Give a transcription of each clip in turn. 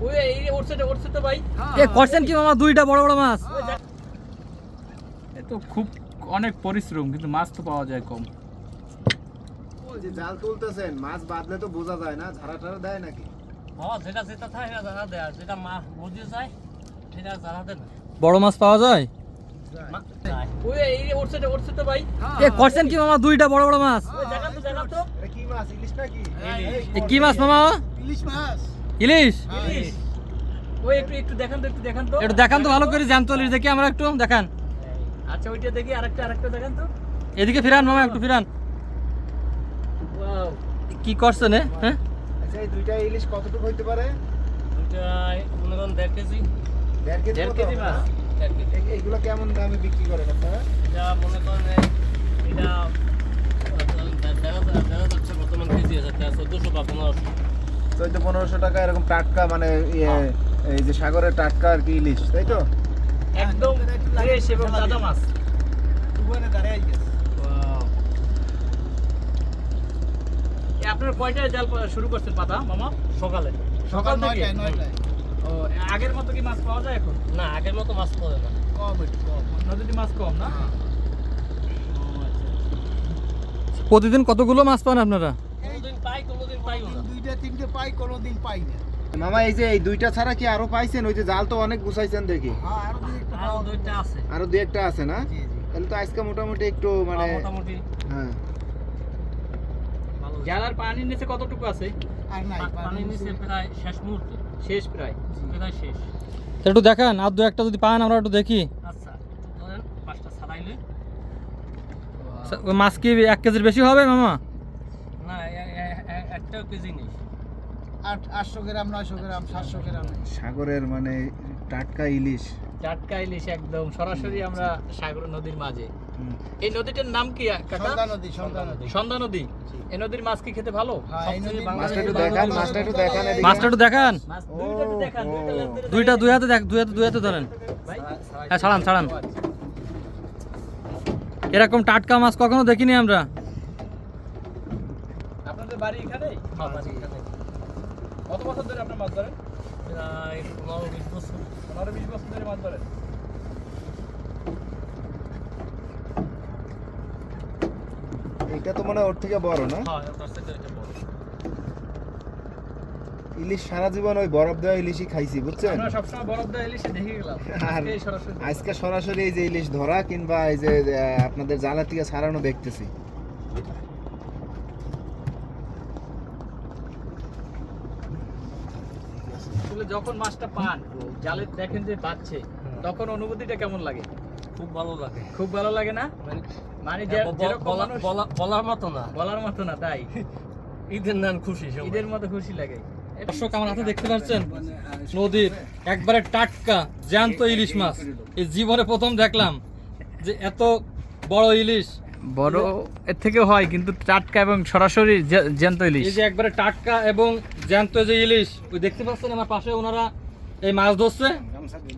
ওই এই ওরছে তো ভাই। এ করছেন কি মামা দুইটা বড় বড় মাছ? এ তো খুব অনেক পরিশ্রম, কিন্তু মাছ তো পাওয়া যায় কম। ওই যে জাল তুলতেছেন, মাছ বাঁধলে তো বোঝা যায় না, ঝাড়া টাড়া দেয় নাকি? হ্যাঁ যেটা থাকে সেটা ঝাড়া দেয়, আর যেটা বুঝে যায় সেটা ঝাড়া দেয় না। বড় মাছ পাওয়া যায়? ওই এই ওরছে তো ভাই। এ করছেন কি মামা দুইটা বড় বড় মাছ? ওই দেখান তো। এটা কি মাছ, ইলিশ নাকি? এ কি মাছ মামা? ইলিশ মাছ। ইলিশ? ইলিশ। ওই একটু দেখান তো, একটু দেখান তো ভালো করে, জ্যান্ত ইলিশ দেখি আমরা একটু দেখান। আচ্ছা ওইটা দেখি, আরেকটা দেখান তো। এদিকে ফিরান মামা, একটু ফিরান। ওয়াও, কি করছেন হ্যাঁ? আচ্ছা এই দুইটা ইলিশ কতটুকু হইতে পারে? দুইটা মনে করেন 1.5 কেজি। 1.5 কেজি 1.5 মতো? কেজি মাছ। 1.5 কেজি। এইগুলো কেমন দামে বিক্রি করেন আপনারা? এটা মনে করেন এটা দেখা যাচ্ছে বর্তমান কেজি আছে 1400 বা 1500। 1400-1500 টাকা এরকম টাটকা, মানে এই যে সাগরের টাটকা আর কি ইলিশ, তাই তো? একদম ফ্রেশ এবং তাজা মাছ। এ আপনারা কয়টায় জাল শুরু করছেন পাতা মামা? সকালে। সকাল থেকে? ও, আগের মতো কি মাছ পাওয়া যায় এখন? না আগের মতো মাছ পড়ে না। নদীতে মাছ কম না? প্রতিদিন কতগুলো মাছ পান আপনারা? কোনোদিন পাই না। দুইটা তিনটে পাই, কোনোদিন পাই না। মামা এই যে এই দুইটা ছাড়া কি আরো পাইছেন? ওই যে জাল তো অনেক গুছাইছেন দেখি। আরো দুইটা আছে। আরো দুই একটা আছে না? তাহলে তো আজকে মোটামুটি একটু মানে মোটামুটি হ্যাঁ। ভালো। জালার পানির নিচে কতটুকু আছে? পানির নিচে প্রায় শেষ মুহূর্তে। শেষ প্রায়। প্রায় শেষ। তা একটু দেখান, আর দু একটা যদি পান আমরা একটু দেখি। আচ্ছা ধরেন পাঁচটা ছাড়াইলে ওই মাছ কি 1 কেজির বেশি হবে মামা? না একটাও কেজি নেই। 800 গ্রাম, 900 গ্রাম, 700 গ্রাম সাগরের মানে টাটকা ইলিশ। টাটকা ইলিশ একদম সরাসরি আমরা সাগর নদীর মাঝে। এই নদীটার নাম কি কাকা? সন্ধ্যা নদী। এই নদীর মাছ কি খেতে ভালো? মাছটা একটু দেখান, মাছটা একটু দেখান এদিকে। মাছটা একটু দেখান। মাছ দুইটা তো দেখান, দুইটা দুই হাতে দেখ, দুই হাতে ধরেন। ভাই। হ্যাঁ ছাড়ান। এরকম টাটকা মাছ কখনো দেখিনি আমরা। আপনাদের বাড়ি এখানেই? হ্যাঁ, বাড়ি এখানে। কত বছর ধরে আপনার মাছ ধরেন? প্রায় 15-20 বছর। 15-20 বছর ধরে মাছ ধরেন। এটা তো মনে হয় ওর থেকে বড় না? হ্যাঁ তার থেকে এটা বড়। ইলিশ সারা জীবন ওই বরফ দেওয়া ইলিশই খাইছি, বুঝছেন? আমরা সবসময় বরফ দেওয়া ইলিশে দেখে গেলাম। আর আজকে সরাসরি আজকে সরাসরি এই যে ইলিশ ধরা কিংবা এই যে আপনাদের জালা থেকে ছাড়ানো দেখতেছি। আসলে যখন মাছটা পান, জালে দেখেন যে বাজছে, তখন অনুভূতিটা কেমন লাগে? খুব ভালো লাগে। খুব ভালো লাগে না? মানে যেরকম মানুষ বলার মতো না। বলার মতো না, তাই ঈদের নান খুশি সবাই। ঈদের মতো খুশি লাগে। দর্শক আমার হাতে দেখতে পাচ্ছেন নদীর একবারে টাটকা জ্যান্ত ইলিশ মাছ। এই জীবনে প্রথম দেখলাম যে এত বড় ইলিশ। বড় এর থেকেও হয়, কিন্তু টাটকা এবং সরাসরি জ্যান্ত ইলিশ। এই যে একবারে টাটকা এবং জ্যান্ত যে ইলিশ, ওই দেখতে পাচ্ছেন আমার পাশে ওনারা এই মাছ ধরছে।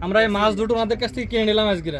আমরা এই মাছ দুটো ওনাদের কাছ থেকে কিনে নিলাম আজকে।